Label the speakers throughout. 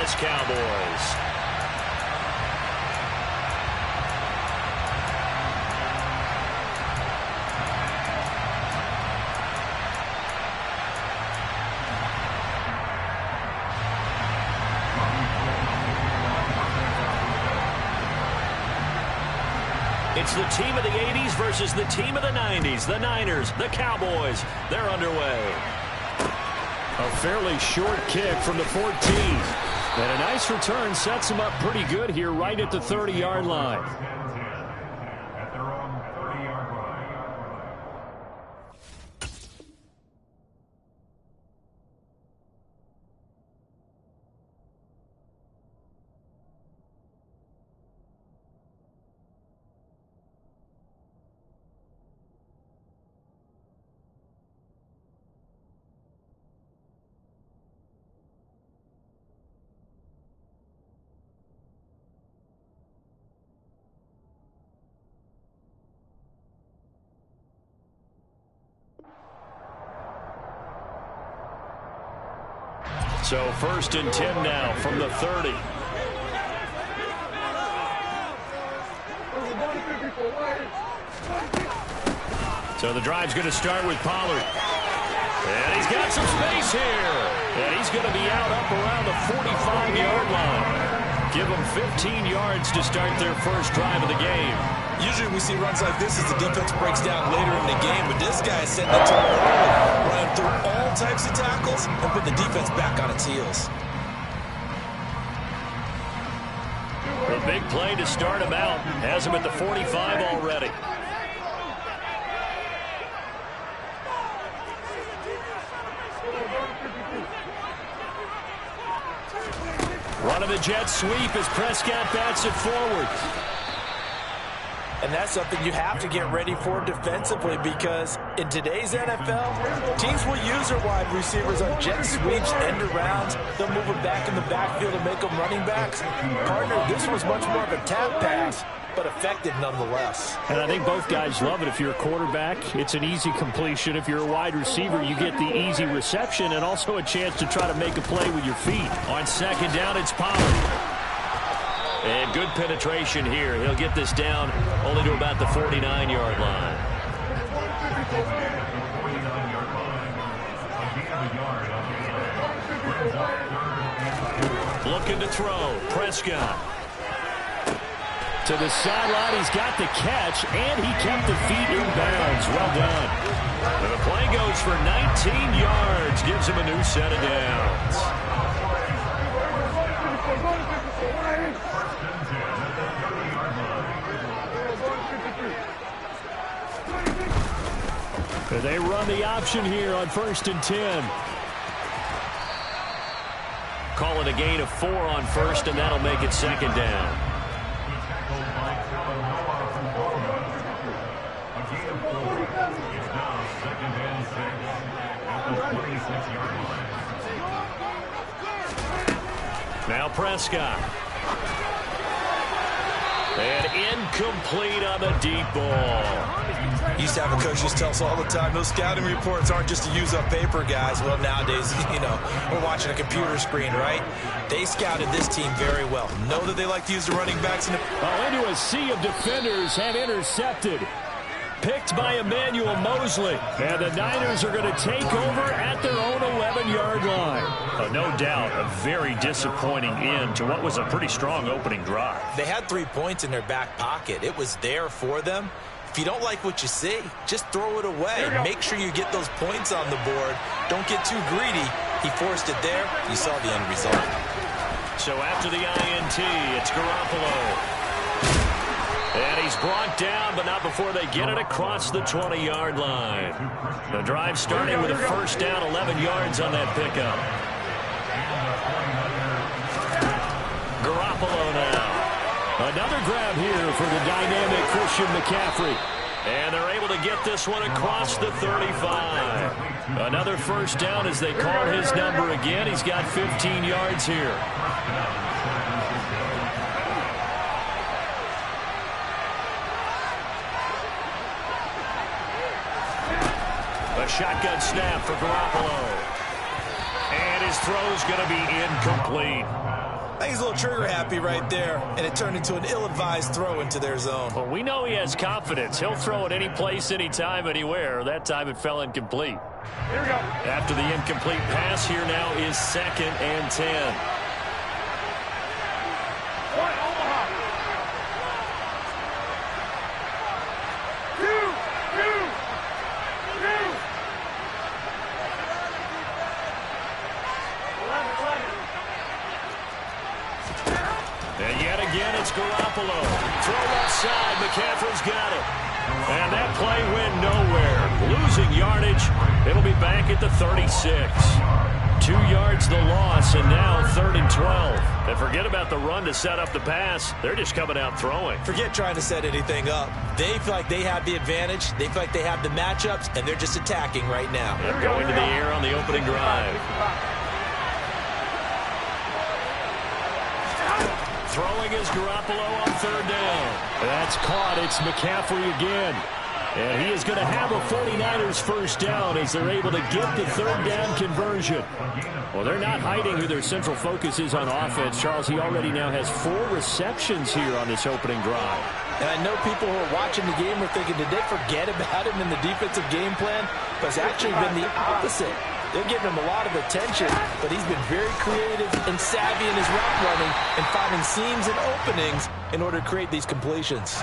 Speaker 1: Dallas Cowboys. It's the team of the 80s versus the team of the 90s. The Niners, the Cowboys, they're underway.
Speaker 2: A fairly short kick from the 14. And a nice return sets them up pretty good here right at the 30-yard line. So 1st and 10 now from the 30. So the drive's going to start with Pollard. And he's got some space here. And he's going to be out up around the 45-yard line. Give them 15 yards to start their first drive of the game.
Speaker 3: Usually we see runs like this as the defense breaks down later in the game, but this guy is setting the tone early, running through all types of tackles and putting the defense back on its heels.
Speaker 1: A big play to start him out. Has him at the 45 already. Running the jet sweep as Prescott bats it forward.
Speaker 3: And that's something you have to get ready for defensively, because in today's NFL, teams will use their wide receivers on jet sweeps, end arounds. They'll move them back in the backfield and make them running backs. Partner, this was much more of a tap pass, but effective nonetheless.
Speaker 2: And I think both guys love it. If you're a quarterback, it's an easy completion. If you're a wide receiver, you get the easy reception and also a chance to try to make a play with your feet.
Speaker 1: On 2nd down, it's Pollard. And good penetration here. He'll get this down only to about the 49-yard line. Looking to throw. Prescott.
Speaker 2: To the sideline, he's got the catch, and he kept the feet in bounds. Well done.
Speaker 1: And the play goes for 19 yards. Gives him a new set of downs.
Speaker 2: They run the option here on 1st and 10.
Speaker 1: Call it a gain of 4 on 1st, and that'll make it 2nd down. Now Prescott. And incomplete on the deep ball.
Speaker 3: Used to have a coach just tell us all the time, those scouting reports aren't just to use up paper, guys. Well, nowadays, we're watching a computer screen, right? They scouted this team very well. Know that they like to use the running backs.
Speaker 2: Into a sea of defenders have intercepted. Picked by Emmanuel Mosley. And the Niners are going to take over at their own 11-yard line.
Speaker 1: No doubt a very disappointing end to what was a pretty strong opening drive.
Speaker 3: They had 3 points in their back pocket. It was there for them. If you don't like what you see, just throw it away. Make sure you get those points on the board. Don't get too greedy. He forced it there. You saw the end result.
Speaker 1: So after the INT, it's Garoppolo. And he's brought down, but not before they get it across the 20-yard line. The drive starting with a 1st down, 11 yards on that pickup. Garoppolo now. Another grab here for the dynamic Christian McCaffrey. And they're able to get this one across the 35. Another 1st down as they call his number again. He's got 15 yards here. A shotgun snap for Garoppolo. And his throw's going to be incomplete.
Speaker 3: I think he's a little trigger happy right there, and it turned into an ill-advised throw into their zone.
Speaker 1: Well, we know he has confidence. He'll throw it any place, anytime, anywhere. That time it fell incomplete.
Speaker 2: Here we go.
Speaker 1: After the incomplete pass, here now is 2nd and 10. And yet again, it's Garoppolo. Throw left side. McCaffrey's got it. And that play went nowhere. Losing yardage. It'll be back at the 36. 2 yards the loss, and now 3rd and 12. And forget about the run to set up the pass. They're just coming out throwing.
Speaker 3: Forget trying to set anything up. They feel like they have the advantage. They feel like they have the matchups, and they're just attacking right now.
Speaker 1: They're going to the air on the opening drive. Throwing is Garoppolo on 3rd down. That's caught. It's McCaffrey again. And he is going to have a 49ers first down as they're able to get the 3rd down conversion. Well, they're not hiding who their central focus is on offense. Charles, he already now has 4 receptions here on this opening drive.
Speaker 3: And I know people who are watching the game are thinking, did they forget about him in the defensive game plan? But it's actually been the opposite. They're giving him a lot of attention, but he's been very creative and savvy in his route running and finding seams and openings in order to create these completions.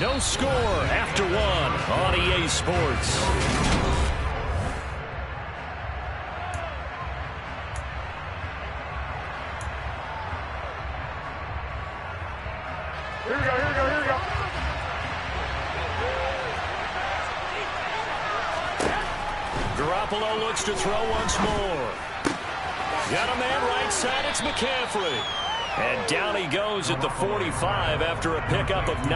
Speaker 1: No score after 1 on EA Sports.
Speaker 2: Here we go, here we go, here we go.
Speaker 1: Garoppolo looks to throw once more. Got a man right side, it's McCaffrey. And down he goes at the 45 after a pickup of 9.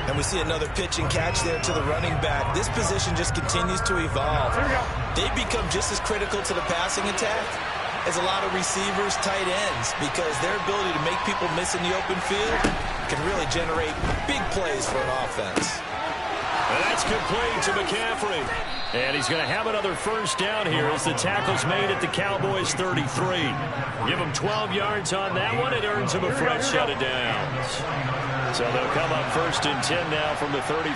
Speaker 3: And we see another pitch and catch there to the running back. This position just continues to evolve. They become just as critical to the passing attack as a lot of receivers, tight ends, because their ability to make people miss in the open field can really generate big plays for an offense.
Speaker 1: And that's complete to McCaffrey. And he's going to have another first down here as the tackle's made at the Cowboys' 33. Give him 12 yards on that one. It earns him a fresh set of downs. So they'll come up 1st and 10 now from the 33.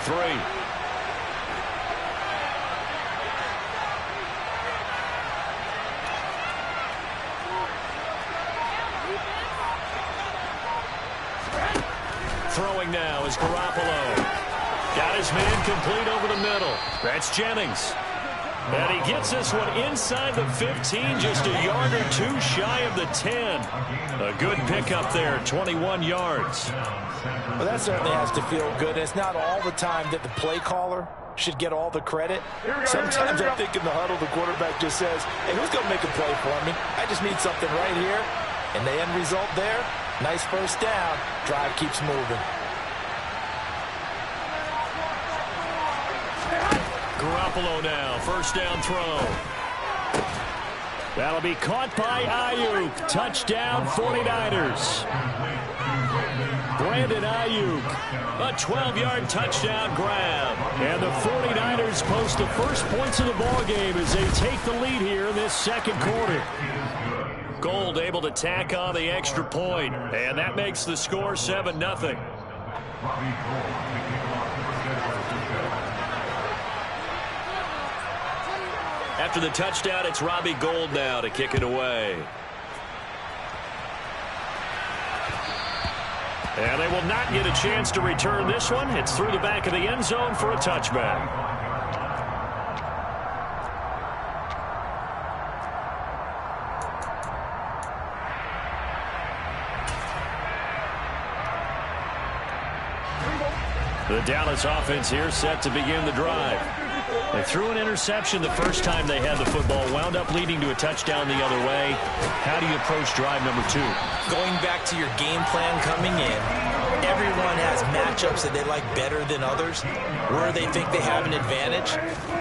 Speaker 1: Throwing now is Garoppolo. Got his man complete over the middle. That's Jennings. And he gets this one inside the 15, just a yard or 2 shy of the 10. A good pickup there, 21 yards.
Speaker 3: Well, that certainly has to feel good. It's not all the time that the play caller should get all the credit. Sometimes I think in the huddle, the quarterback just says, hey, who's going to make a play for me? I just need something right here. And the end result there, nice first down. Drive keeps moving.
Speaker 1: Garoppolo now, first down throw. That'll be caught by Ayuk. Touchdown, 49ers. Brandon Ayuk, a 12-yard touchdown grab. And the 49ers post the first points of the ballgame as they take the lead here in this second quarter. Gold able to tack on the extra point, and that makes the score 7-0. After the touchdown, it's Robbie Gould now to kick it away. And they will not get a chance to return this one. It's through the back of the end zone for a touchback. The Dallas offense here set to begin the drive. They threw an interception the first time they had the football, wound up leading to a touchdown the other way. How do you approach drive number 2?
Speaker 3: Going back to your game plan coming in, everyone has matchups that they like better than others. Where they think they have an advantage,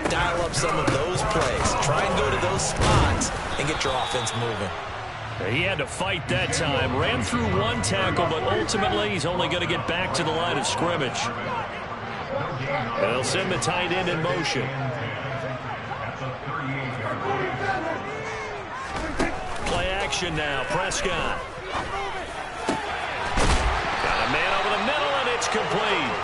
Speaker 3: dial up some of those plays. Try and go to those spots and get your offense moving.
Speaker 1: He had to fight that time. Ran through one tackle, but ultimately he's only going to get back to the line of scrimmage. They'll send the tight end in motion. Play action now. Prescott. Got a man over the middle, and it's complete.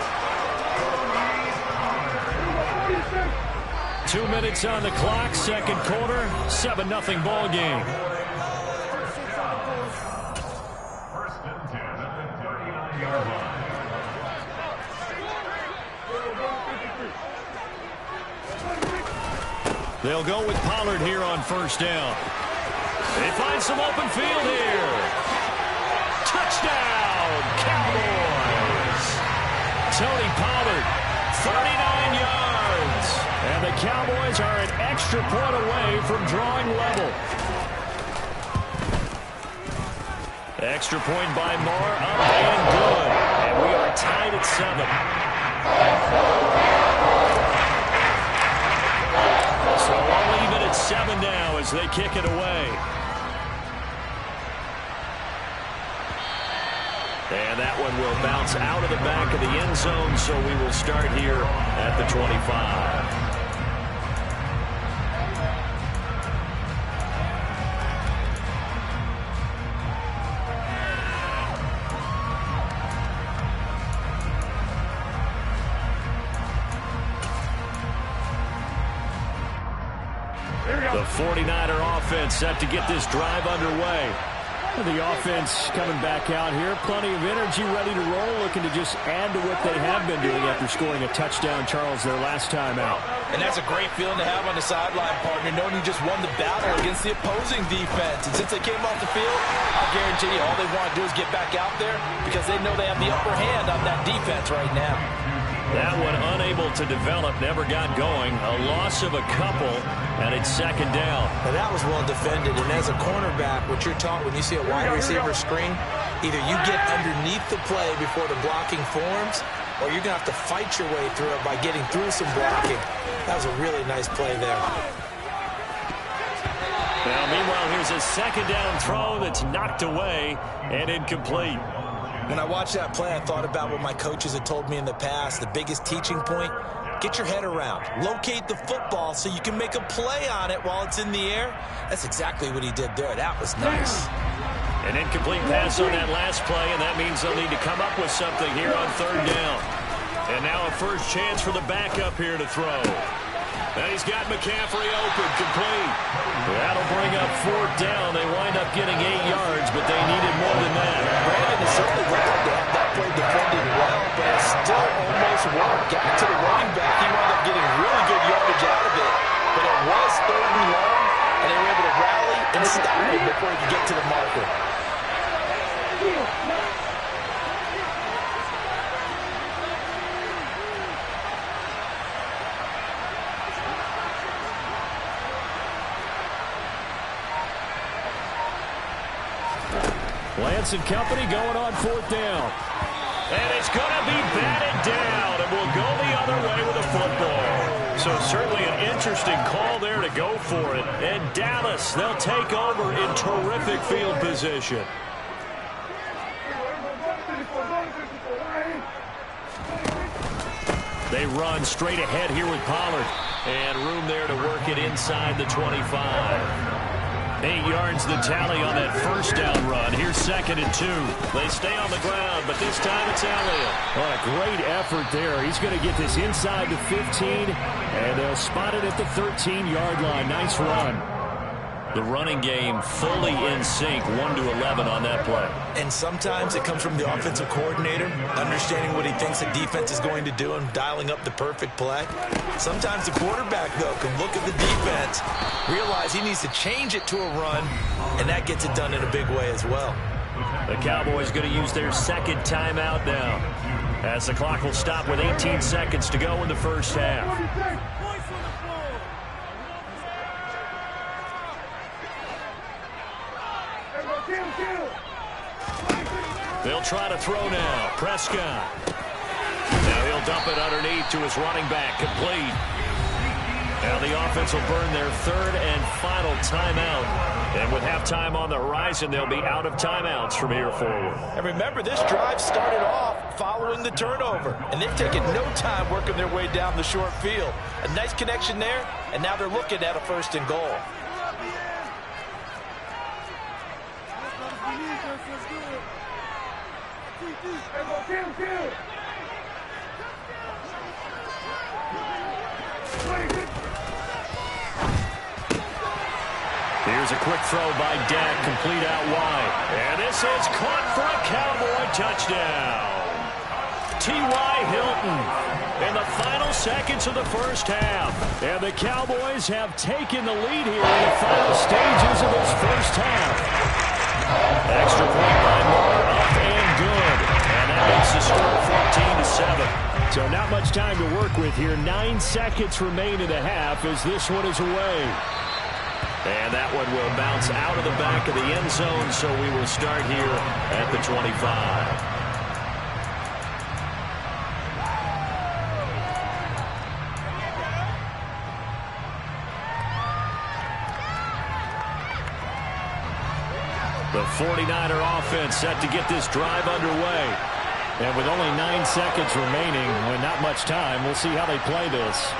Speaker 1: 2 minutes on the clock, second quarter, 7-0 ball game.
Speaker 2: First and 10 at the 39-yard line.
Speaker 1: They'll go with Pollard here on first down. They find some open field here. Touchdown, Cowboys. Tony Pollard, 39 yards. And the Cowboys are an extra point away from drawing level. Extra point by Moore, up and good. And we are tied at 7. So all even at 7 now as they kick it away. And that one will bounce out of the back of the end zone, so we will start here at the 25. The 49er offense set to get this drive underway. The offense coming back out here. Plenty of energy, ready to roll, looking to just add to what they have been doing after scoring a touchdown, Charles, their last time out.
Speaker 3: And that's a great feeling to have on the sideline, partner, knowing you just won the battle against the opposing defense. And since they came off the field, I guarantee you all they want to do is get back out there because they know they have the upper hand on that defense right now.
Speaker 1: That one unable to develop, never got going. A loss of a couple, and it's second down.
Speaker 3: Now that was well defended, and as a cornerback, what you're taught when you see a wide receiver screen, either you get underneath the play before the blocking forms, or you're going to have to fight your way through it by getting through some blocking. That was a really nice play there.
Speaker 1: Now, meanwhile, here's a second down throw that's knocked away and incomplete.
Speaker 3: When I watched that play, I thought about what my coaches had told me in the past. The biggest teaching point, get your head around. Locate the football so you can make a play on it while it's in the air. That's exactly what he did there. That was nice.
Speaker 1: An incomplete pass on that last play, and that means they'll need to come up with something here on third down. And now a first chance for the backup here to throw. And he's got McCaffrey open, complete. That'll bring up fourth down. They wind up getting 8 yards, but they needed more than that.
Speaker 3: Brandon is certainly glad to have that play defended well, but it still almost worked. Got to the running back. He wound up getting really good yardage out of it. But it was third and long, and they were able to rally and stop him before he could get to the marker.
Speaker 1: Lance and company going on fourth down. And it's going to be batted down, and we'll go the other way with a football. So certainly an interesting call there to go for it. And Dallas, they'll take over in terrific field position. They run straight ahead here with Pollard. And room there to work it inside the 25. 8 yards the tally on that first down run. Here's second and 2. They stay on the ground, but this time it's Elliott. What a great effort there. He's going to get this inside the 15, and they'll spot it at the 13-yard line. Nice run. The running game fully in sync, 1-11 on that play.
Speaker 3: And sometimes it comes from the offensive coordinator, understanding what he thinks the defense is going to do and dialing up the perfect play. Sometimes the quarterback, though, can look at the defense, realize he needs to change it to a run, and that gets it done in a big way as well.
Speaker 1: The Cowboys going to use their second timeout now, as the clock will stop with 18 seconds to go in the first half. They'll try to throw now. Prescott. Now he'll dump it underneath to his running back. Complete. Now the offense will burn their third and final timeout. And with halftime on the horizon, they'll be out of timeouts from here forward.
Speaker 3: And remember, this drive started off following the turnover. And they've taken no time working their way down the short field. A nice connection there, and now they're looking at a first and goal.
Speaker 1: Here's a quick throw by Dak, complete out wide. And this is caught for a Cowboy touchdown. T.Y. Hilton in the final seconds of the first half. And the Cowboys have taken the lead here in the final stages of this first half. Extra point by Moore, up and good. And that makes the score 14-7. So not much time to work with here. 9 seconds remain in the half as this one is away. And that one will bounce out of the back of the end zone, so we will start here at the 25. The 49er offense set to get this drive underway. And with only 9 seconds remaining and not much time, we'll see how they play this.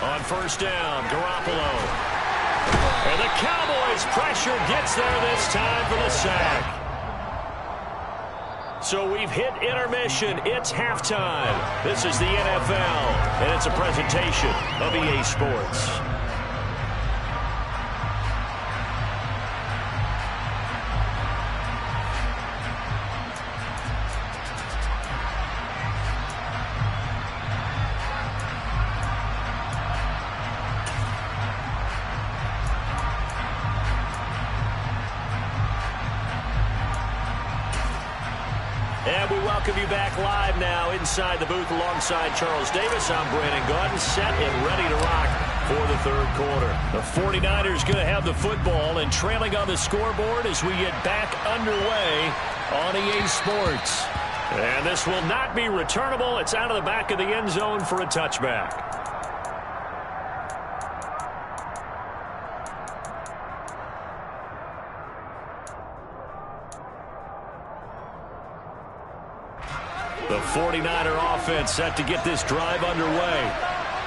Speaker 1: On first down, Garoppolo. And the Cowboys' pressure gets there this time for the sack. So we've hit intermission. It's halftime. This is the NFL, and it's a presentation of EA Sports. And we welcome you back live now inside the booth alongside Charles Davis. I'm Brandon Gaudin, set and ready to rock for the third quarter. The 49ers going to have the football and trailing on the scoreboard as we get back underway on EA Sports. And this will not be returnable. It's out of the back of the end zone for a touchback. The 49er offense set to get this drive underway.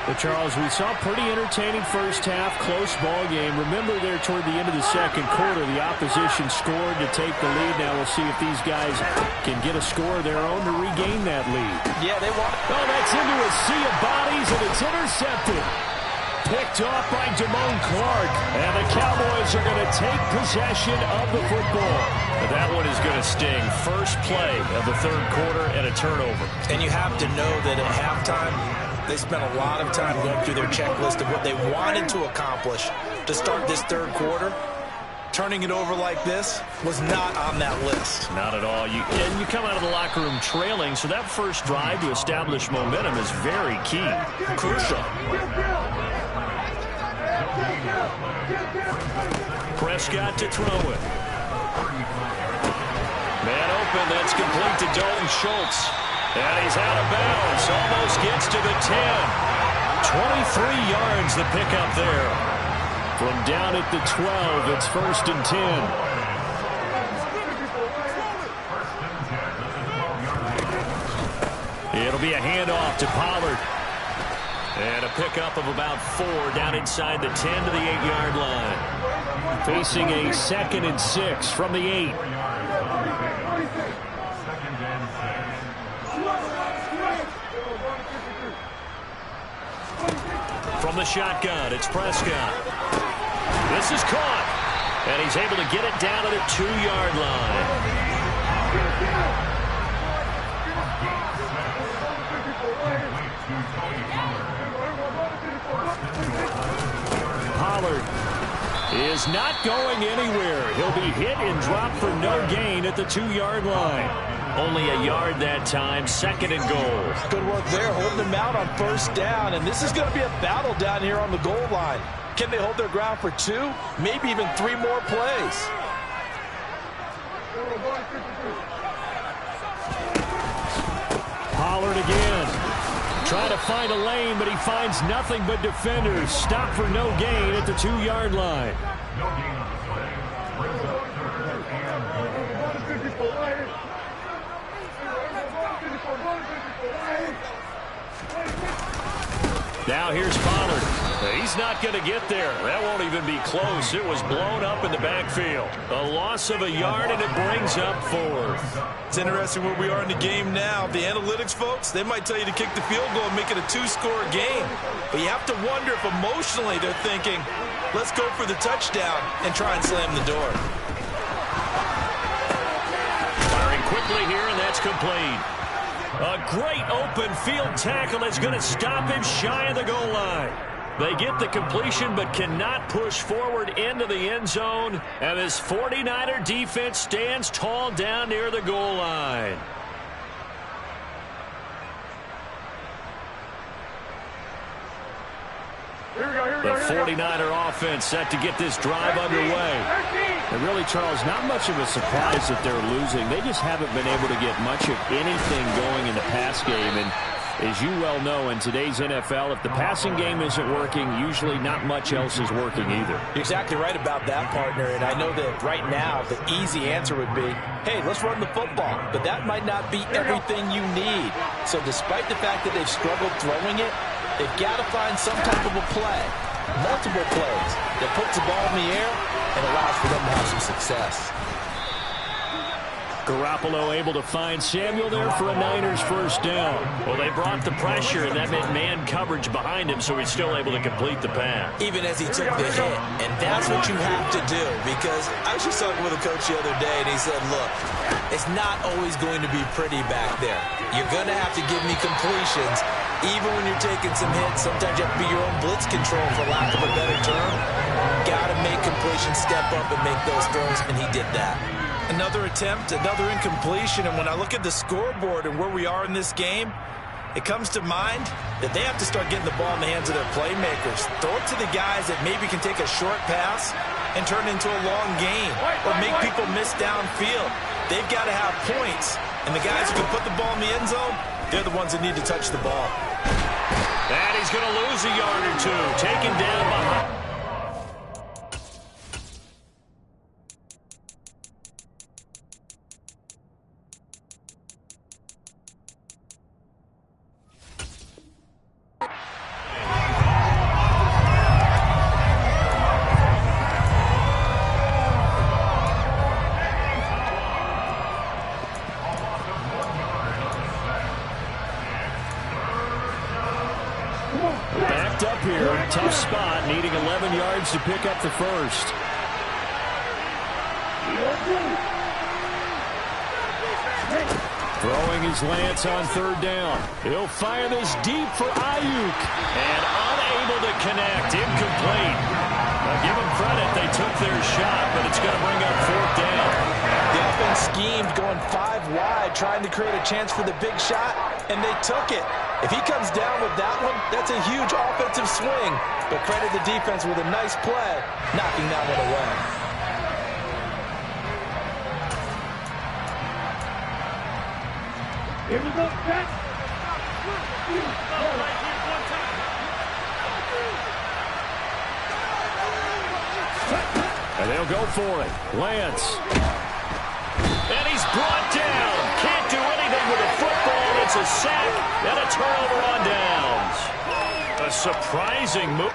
Speaker 1: But Charles, we saw a pretty entertaining first half, close ball game. Remember there toward the end of the second quarter, the opposition scored to take the lead. Now we'll see if these guys can get a score of their own to regain that lead.
Speaker 3: Yeah, they want it.
Speaker 1: Oh, that's into a sea of bodies, and it's intercepted. Picked off by Damone Clark. And the Cowboys are going to take possession of the football. But that one is going to sting. First play of the third quarter and a turnover.
Speaker 3: And you have to know that at halftime, they spent a lot of time going through their checklist of what they wanted to accomplish to start this third quarter. Turning it over like this was not on that list.
Speaker 1: Not at all. You come out of the locker room trailing, so that first drive to establish momentum is very key.
Speaker 3: Crucial.
Speaker 1: Prescott to throw it. Man open, that's complete to Dalton Schultz. And he's out of bounds, almost gets to the 10. 23 yards the pickup there. From down at the 12, it's 1st and 10. It'll be a handoff to Pollard. And a pickup of about 4 down inside the 10 to the 8-yard line. Facing a 2nd and 6 from the 8. From the shotgun, it's Prescott. This is caught. And he's able to get it down to the 2-yard line. Pollard is not going anywhere. He'll be hit and dropped for no gain at the 2-yard line. Only a yard that time, 2nd and goal.
Speaker 3: Good work there, holding them out on first down. And this is going to be a battle down here on the goal line. Can they hold their ground for 2, maybe even 3 more plays?
Speaker 1: Pollard again. Trying to find a lane, but he finds nothing but defenders. Stop for no gain at the 2-yard line. Now here's Pollard. He's not going to get there. That won't even be close. It was blown up in the backfield. A loss of a yard, and it brings up 4th.
Speaker 3: It's interesting where we are in the game now. The analytics folks, they might tell you to kick the field goal and make it a 2-score game. But you have to wonder if emotionally they're thinking, let's go for the touchdown and try and slam the door.
Speaker 1: Firing quickly here, and that's complete. A great open field tackle is going to stop him shy of the goal line. They get the completion but cannot push forward into the end zone. And this 49er defense stands tall down near the goal line. The 49er offense set to get this drive underway.
Speaker 2: And really, Charles, not much of a surprise that they're losing. They just haven't been able to get much of anything going in the pass game. And as you well know, in today's NFL, if the passing game isn't working, usually not much else is working either.
Speaker 3: You're exactly right about that, partner. And I know that right now the easy answer would be, hey, let's run the football. But that might not be everything you need. So despite the fact that they've struggled throwing it, they've got to find some type of a play, multiple plays, that puts the ball in the air and allows for them to have some success.
Speaker 1: Garoppolo able to find Samuel there for a Niners first down. Well, they brought the pressure, and that meant man coverage behind him, so he's still able to complete the pass.
Speaker 3: Even as he took the hit, and that's what you have to do, because I was just talking with a coach the other day, and he said, look, it's not always going to be pretty back there. You're going to have to give me completions. Even when you're taking some hits, sometimes you have to be your own blitz control, for lack of a better term. Got to make completions step up and make those throws, and he did that. Another attempt, another incompletion, and when I look at the scoreboard and where we are in this game, it comes to mind that they have to start getting the ball in the hands of their playmakers. Throw it to the guys that maybe can take a short pass and turn it into a long gain or make people miss downfield. They've got to have points, and the guys who can put the ball in the end zone, they're the ones that need to touch the ball.
Speaker 1: And he's going to lose a yard or two, taken down behind. Up here, tough spot, needing 11 yards to pick up the first. Throwing his Lance on third down. He'll fire this deep for Ayuk. And unable to connect, incomplete. Now give them credit, they took their shot, but it's going to bring up fourth down.
Speaker 3: The offense schemed, going 5 wide, trying to create a chance for the big shot, and they took it. If he comes down with that one, that's a huge offensive swing. But credit the defense with a nice play, knocking that one away.
Speaker 4: Here we go, Jack.
Speaker 1: And they'll go for it. Lance. And he's brought down. Can't do anything with a football. It's a sack and a turnover on downs. A surprising move.